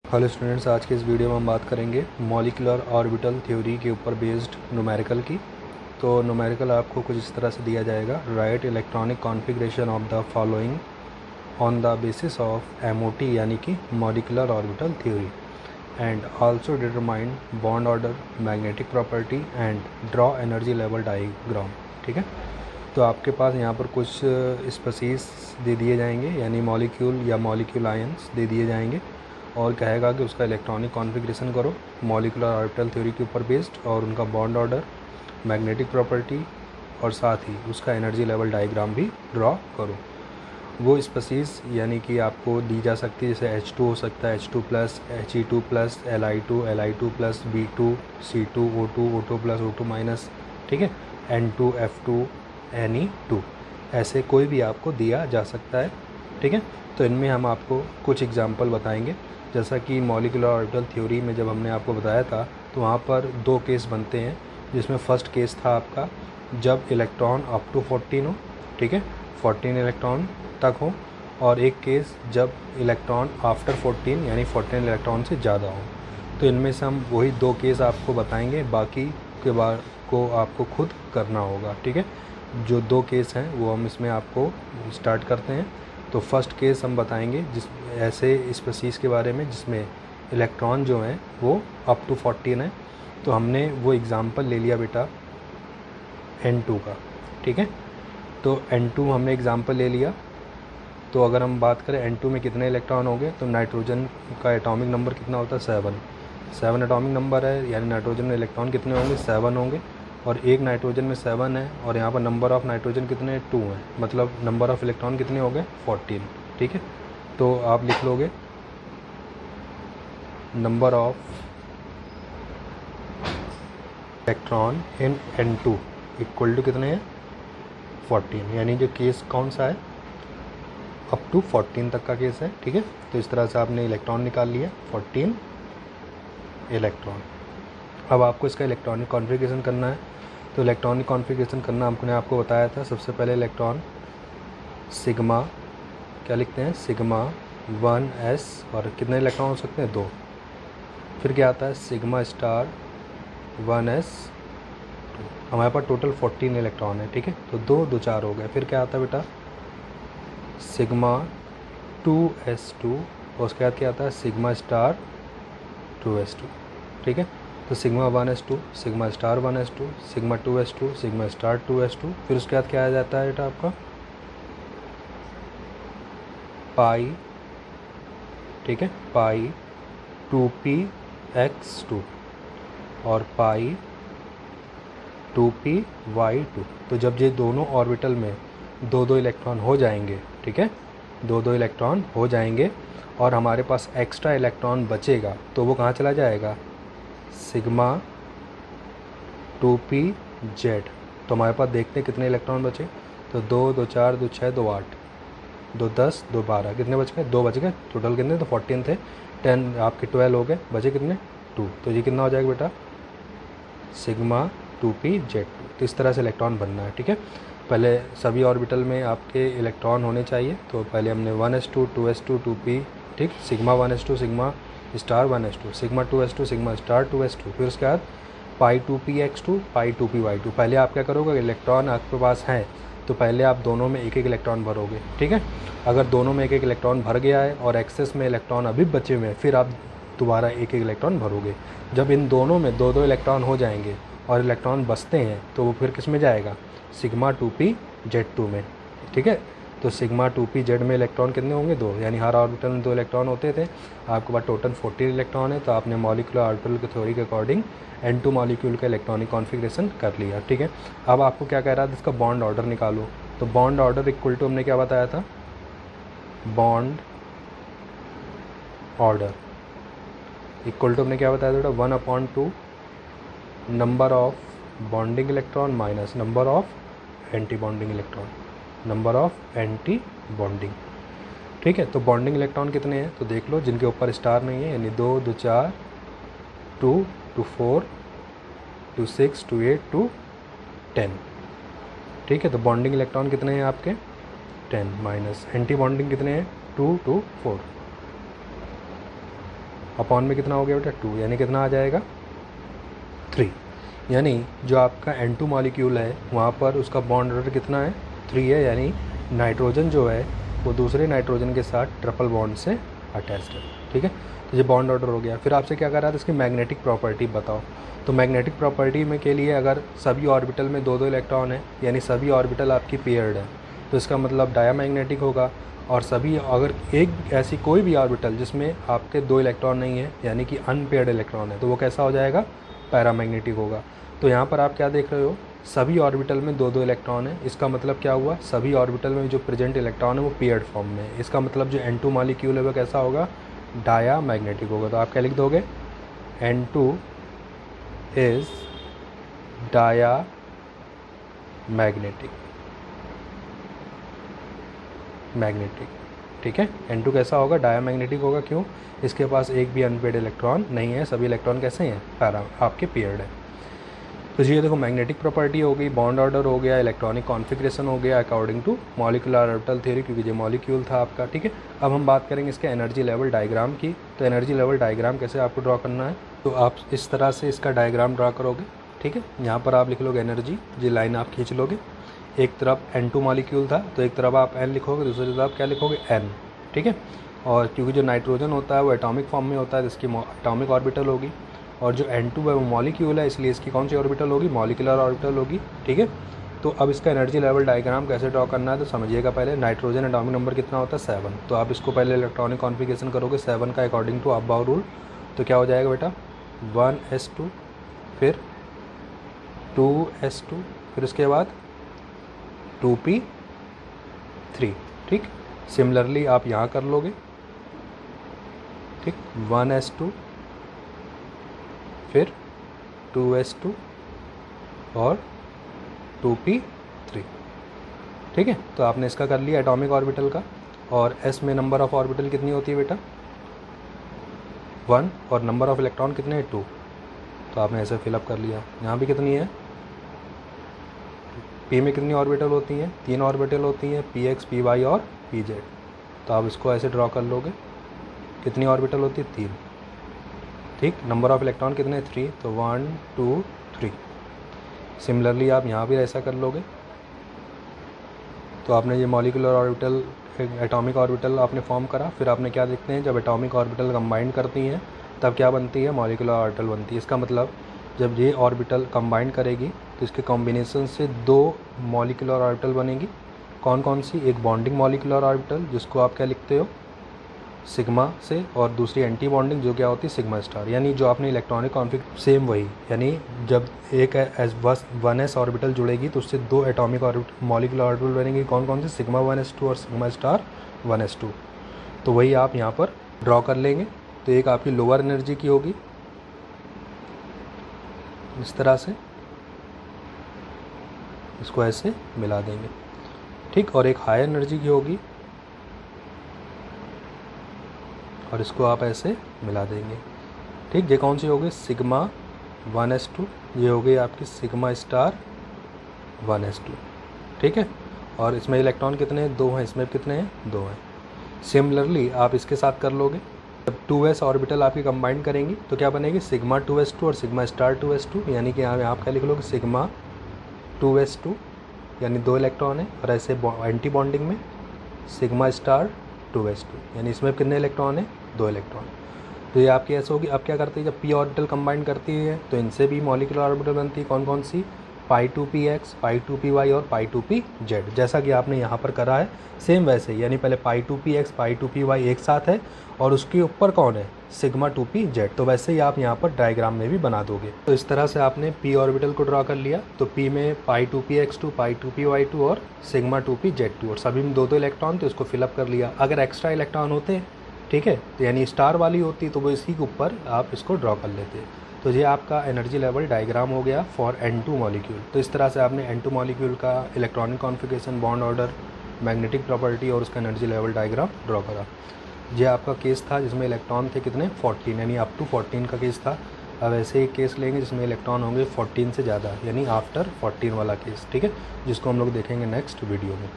Hello students, आज के इस वीडियो में हम बात करेंगे मॉलिक्यूलर ऑर्बिटल थ्योरी के ऊपर बेस्ड न्यूमेरिकल की। तो न्यूमेरिकल आपको कुछ इस तरह से दिया जाएगा। Right electronic configuration of the following on the basis of MOT यानी कि molecular orbital theory and also determine bond order, magnetic property and draw energy level diagram. ठीक है, तो आपके पास यहाँ पर कुछ स्पीसीज दे दिए जाएंगे यानी मॉलिक्यूल या मॉलिक्यूल आयंस दे दिए जाएंगे और कहेगा कि उसका इलेक्ट्रॉनिक कॉन्फ़िगरेशन करो मॉलिक्यूलर ऑर्बिटल थ्योरी के ऊपर बेस्ड, और उनका बॉन्ड ऑर्डर, मैग्नेटिक प्रॉपर्टी और साथ ही उसका एनर्जी लेवल डायग्राम भी ड्रॉ करो। वो स्पीसीज यानी कि आपको दी जा सकती है, जैसे H2 हो सकता है, H2+, He2+, Li2, Li2+, B2, C2, O2, O2+, O2-, ठीक है, N2, F2, Ne2, ऐसे कोई भी आपको दिया जा सकता है। ठीक है, तो इनमें हम आपको कुछ एग्जांपल बताएंगे। जैसा कि मॉलिक्यूलर ऑर्बिटल थ्योरी में जब हमने आपको बताया था तो वहाँ पर दो केस बनते हैं, जिसमें फ़र्स्ट केस था आपका जब इलेक्ट्रॉन अप टू 14 हो, ठीक है, 14 इलेक्ट्रॉन तक हो, और एक केस जब इलेक्ट्रॉन आफ्टर 14 यानी 14 इलेक्ट्रॉन से ज़्यादा हो। तो इनमें से हम वही दो केस आपको बताएंगे, बाकी के बार को आपको खुद करना होगा। ठीक है, जो दो केस हैं वो हम इसमें आपको स्टार्ट करते हैं। तो फर्स्ट केस हम बताएंगे जिस ऐसे स्पीसीज़ के बारे में जिसमें इलेक्ट्रॉन जो हैं वो अप टू 14 है। तो हमने वो एग्ज़ाम्पल ले लिया बेटा N2 का। ठीक है, तो N2 हमने एग्ज़ाम्पल ले लिया। तो अगर हम बात करें N2 में कितने इलेक्ट्रॉन होंगे, तो नाइट्रोजन का एटॉमिक नंबर कितना होता है, 7 एटॉमिक नंबर है, यानी नाइट्रोजन में इलेक्ट्रॉन कितने होंगे, 7 होंगे। और एक नाइट्रोजन में 7 है और यहाँ पर नंबर ऑफ़ नाइट्रोजन कितने 2 हैं, मतलब नंबर ऑफ़ इलेक्ट्रॉन कितने हो गए 14। ठीक है, तो आप लिख लोगे number of electron in N2 equal to कितने हैं 14, यानी जो केस कौन सा है अप टू 14 तक का केस है। ठीक है, तो इस तरह से आपने इलेक्ट्रॉन निकाल लिया 14 इलेक्ट्रॉन। अब आपको इसका इलेक्ट्रॉनिक कॉन्फ़िगरेशन करना है। तो इलेक्ट्रॉनिक कॉन्फ़िगरेशन करना हमने आपको बताया था। सबसे पहले इलेक्ट्रॉन सिग्मा, क्या लिखते हैं, सिग्मा 1s, और कितने इलेक्ट्रॉन हो सकते हैं, 2। फिर क्या आता है सिग्मा स्टार 1s, हमारे पास टोटल 14 इलेक्ट्रॉन है। ठीक है, तो 2 2 4 हो गए। फिर क्या आता है बेटा सिग्मा 2s2, और उसके बाद क्या आता है सिग्मा स्टार 2s2। ठीक है, तो sigma 1s2, sigma star 1s2, sigma 2s2, sigma star 2s2। फिर उसके बाद क्या आ जाता है बेटा आपका पाई, ठीक है, पाई 2px2 और पाई 2py2। तो जब ये दोनों ऑर्बिटल में 2 2 इलेक्ट्रॉन हो जाएंगे, ठीक है, 2 2 इलेक्ट्रॉन हो जाएंगे और हमारे पास एक्स्ट्रा इलेक्ट्रॉन बचेगा, तो वो कहाँ चला जाएगा सिग्मा 2pz। तो हमारे पास देखते हैं कितने इलेक्ट्रॉन बचे, तो 2 2 4 2 6 2 8 2 10 2 12, कितने बच गए, 2 बच गए। टोटल कितने, तो 14 थे, 10 आपके 12 हो गए, बचे कितने 2। तो ये कितना हो जाएगा बेटा सिग्मा 2pz2। तो इस तरह से इलेक्ट्रॉन बनना है। ठीक है, पहले सभी ऑर्बिटल में आपके इलेक्ट्रॉन होने चाहिए। तो पहले हमने 1s2 2s2 2p, ठीक, sigma 1s2 sigma star 1s2 sigma 2s2 sigma star 2s2। फिर उसके बाद पाई 2px2 पाई 2py2। पहले आप क्या करोगे, इलेक्ट्रॉन आपके पास हैं तो पहले आप दोनों में एक एक इलेक्ट्रॉन भरोगे। ठीक है, अगर दोनों में एक एक इलेक्ट्रॉन भर गया है और एक्सेस में इलेक्ट्रॉन अभी बचे हुए हैं, फिर आप दोबारा एक एक इलेक्ट्रॉन भरोगे। जब इन दोनों में 2 2 इलेक्ट्रॉन हो जाएंगे और इलेक्ट्रॉन बचते हैं तो वो फिर किस में जाएगा सिग्मा 2pz2 में। ठीक है, तो सिग्मा 2pz में इलेक्ट्रॉन कितने होंगे 2, यानी हर ऑर्बिटल में 2 इलेक्ट्रॉन होते थे। आपके पास टोटल 14 इलेक्ट्रॉन है। तो आपने मॉलिक्यूलर ऑर्बिटल की थ्योरी के अकॉर्डिंग N2 मॉलिक्यूल का इलेक्ट्रॉनिक कॉन्फ़िगरेशन कर लिया। ठीक है, अब आपको क्या कह रहा था, इसका बॉन्ड ऑर्डर निकालो। तो बॉन्ड ऑर्डर इक्वल टू हमने क्या बताया था, बॉन्ड ऑर्डर इक्वल टू हमने क्या बताया था, 1/2 number of bonding electron minus number of anti bonding electron, number of anti bonding. ठीक है, तो बॉन्डिंग इलेक्ट्रॉन कितने हैं, तो देख लो, जिनके ऊपर स्टार नहीं है, यानी 2 2 4 2 2 4 2 6 2 8 2 10। ठीक है, तो बॉन्डिंग इलेक्ट्रॉन कितने हैं आपके 10, माइनस एंटी बॉन्डिंग कितने हैं 2 2 4। अपॉन में कितना हो गया बेटा 2, यानी कितना आ जाएगा 3। यानी जो आपका N2 मॉलिक्यूल है वहाँ पर उसका बॉन्ड ऑर्डर कितना है 3 है, यानी नाइट्रोजन जो है वो दूसरे नाइट्रोजन के साथ ट्रिपल बॉन्ड से अटैच्ड है। ठीक है, तो ये बॉन्ड ऑर्डर हो गया। फिर आपसे क्या कर रहा था, इसकी मैग्नेटिक प्रॉपर्टी बताओ। तो मैग्नेटिक प्रॉपर्टी में के लिए अगर सभी ऑर्बिटल में 2-2 इलेक्ट्रॉन है, यानी सभी ऑर्बिटल आपकी पेयर्ड है, तो इसका मतलब डायामैग्नेटिक होगा। और सभी अगर एक ऐसी कोई भी ऑर्बिटल जिसमें आपके 2 इलेक्ट्रॉन नहीं है, यानी कि अनपेयर्ड इलेक्ट्रॉन है, तो वो कैसा हो जाएगा, पैरामैग्नेटिक होगा। तो यहाँ पर आप क्या देख रहे हो, सभी ऑर्बिटल में 2-2 इलेक्ट्रॉन है। इसका मतलब क्या हुआ, सभी ऑर्बिटल में जो प्रेजेंट इलेक्ट्रॉन है वो पेयर्ड फॉर्म में है। इसका मतलब जो N2 मॉलिक्यूल है वो कैसा होगा, डायामैग्नेटिक होगा। तो आप क्या लिख दोगे, N2 इज डायामैग्नेटिक, मैग्नेटिक। ठीक है, N2 कैसा होगा, डायामैग्नेटिक होगा। क्यों, इसके पास एक भी अनपेयर्ड इलेक्ट्रॉन नहीं है, सभी इलेक्ट्रॉन कैसे हैं, पैरा आपके पेयर्ड है। तो ये देखो मैग्नेटिक प्रॉपर्टी हो गई, बॉन्ड ऑर्डर हो गया, इलेक्ट्रॉनिक कॉन्फ़िगरेशन हो गया according to molecular orbital theory, क्योंकि ये मॉलिक्यूल था आपका। ठीक है, अब हम बात करेंगे इसके एनर्जी लेवल डायग्राम की। तो एनर्जी लेवल डायग्राम कैसे आपको ड्रॉ करना है, तो आप इस तरह से इसका डायग्राम ड्रॉ करोगे। ठीक है, यहाँ पर आप लिख लोगे एनर्जी, ये लाइन आप खींच लोगे। एक तरफ N2 मॉलिक्यूल था तो एक तरफ आप N लिखोगे, दूसरी तरफ क्या लिखोगे, N। ठीक है, और क्योंकि जो नाइट्रोजन होता है वो एटॉमिक फॉर्म में होता है, जिसकी एटॉमिक ऑर्बिटल होगी, और जो N2 है वो मॉलिक्यूल है, इसलिए इसकी कौन सी ऑर्बिटल होगी, मॉलिक्यूलर ऑर्बिटल होगी। ठीक है, तो अब इसका एनर्जी लेवल डायग्राम कैसे ड्रॉ करना है, तो समझिएगा पहले। नाइट्रोजन एटॉमिक नंबर कितना होता है 7, तो आप इसको पहले इलेक्ट्रॉनिक कॉन्फ़िगरेशन करोगे 7 का अकॉर्डिंग टू अबाव रूल। तो क्या हो जाएगा बेटा, 1s2, फिर 2s2, फिर उसके बाद 2p3। ठीक, सिमिलरली आप यहाँ कर लोगे। ठीक, 1s2, फिर 2s2 और 2p3। ठीक है, तो आपने इसका कर लिया एटॉमिक ऑर्बिटल का। और s में नंबर ऑफ ऑर्बिटल कितनी होती है बेटा, 1, और नंबर ऑफ इलेक्ट्रॉन कितने हैं 2, तो आपने ऐसे फिलअप कर लिया। यहाँ भी कितनी है, p में कितनी ऑर्बिटल होती हैं, 3 ऑर्बिटल होती हैं, px, py और pz। तो आप इसको ऐसे ड्रॉ कर लोगे, कितनी ऑर्बिटल होती है 3। ठीक, नंबर ऑफ इलेक्ट्रॉन कितने 3, तो 1 2 3। सिमिलरली आप यहाँ भी ऐसा कर लोगे। तो आपने ये मॉलिक्यूलर ऑर्बिटल, एटॉमिक ऑर्बिटल आपने फॉर्म करा। फिर आपने क्या देखते हैं, जब एटॉमिक ऑर्बिटल कंबाइन करती हैं तब क्या बनती है, मॉलिक्यूलर ऑर्बिटल बनती है। इसका मतलब जब ये ऑर्बिटल कंबाइन करेगी तो इसके कॉम्बिनेशन से 2 मॉलिक्यूलर ऑर्बिटल बनेगी। कौन कौन सी, एक बॉन्डिंग मॉलिक्यूलर ऑर्बिटल जिसको आप क्या लिखते हो सिग्मा से, और दूसरी एंटी बॉन्डिंग जो क्या होती है सिग्मा स्टार। यानी जो आपने इलेक्ट्रॉनिक कॉन्फिग सेम वही, यानी जब एक 1s ऑर्बिटल जुड़ेगी तो उससे 2 एटॉमिक मॉलिक्यूलर ऑर्बिटल बनेगी। कौन कौन से, सिग्मा 1s2 और सिग्मा स्टार 1s2। तो वही आप यहाँ पर ड्रॉ कर लेंगे। तो एक आपकी लोअर एनर्जी की होगी इस तरह से, इसको ऐसे मिला देंगे। ठीक, और एक हाई एनर्जी की होगी और इसको आप ऐसे मिला देंगे। ठीक, ये कौन सी होगी, सिग्मा 1s2, ये हो गई आपकी सिग्मा स्टार 1s2। ठीक है, और इसमें इलेक्ट्रॉन कितने हैं, 2 हैं, इसमें कितने हैं, 2 हैं। सिमिलरली आप इसके साथ कर लोगे, जब 2s ऑर्बिटल आपकी कंबाइन करेंगी तो क्या बनेगी, सिग्मा 2s2 और सिग्मा स्टार 2s2। यानी कि यहाँ आप क्या लिख लोगे, सिग्मा 2s2, यानी 2 इलेक्ट्रॉन है, और ऐसे एंटी बॉन्डिंग में सिग्मा स्टार 2s2, यानी इसमें कितने इलेक्ट्रॉन है, 2 इलेक्ट्रॉन। तो ये आपकी ऐसे होगी। अब क्या करती है, जब p ऑर्बिटल कंबाइन करती है तो इनसे भी मॉलिक्यूलर ऑर्बिटल बनती है। कौन कौन सी, π2px, π2py और π2pz, जैसा कि आपने यहाँ पर करा है सेम वैसे ही। यानी पहले π2px, π2py एक साथ है और उसके ऊपर कौन है, सिग्मा 2pz। तो वैसे ही आप यहाँ पर डायग्राम में भी बना दोगे। तो इस तरह से आपने p ऑर्बिटल को ड्रॉ कर लिया। तो p में π2px2, π2py2 और सिग्मा 2pz2, और सभी में 2-2 इलेक्ट्रॉन, तो इसको फिलअप कर लिया। अगर एक्स्ट्रा इलेक्ट्रॉन होते, ठीक है, तो यानी स्टार वाली होती तो वो इसी के ऊपर आप इसको ड्रॉ कर लेते। तो ये आपका एनर्जी लेवल डायग्राम हो गया फॉर N2 मॉलिक्यूल। तो इस तरह से आपने N2 मॉलिक्यूल का electronic configuration, bond order, magnetic property और उसका एनर्जी लेवल डायग्राम ड्रॉ करा। ये आपका केस था जिसमें इलेक्ट्रॉन थे कितने, 14, यानी अप टू 14 का केस था। अब ऐसे एक केस लेंगे जिसमें इलेक्ट्रॉन होंगे 14 से ज़्यादा, यानी आफ्टर 14 वाला केस। ठीक है, जिसको हम लोग देखेंगे नेक्स्ट वीडियो में।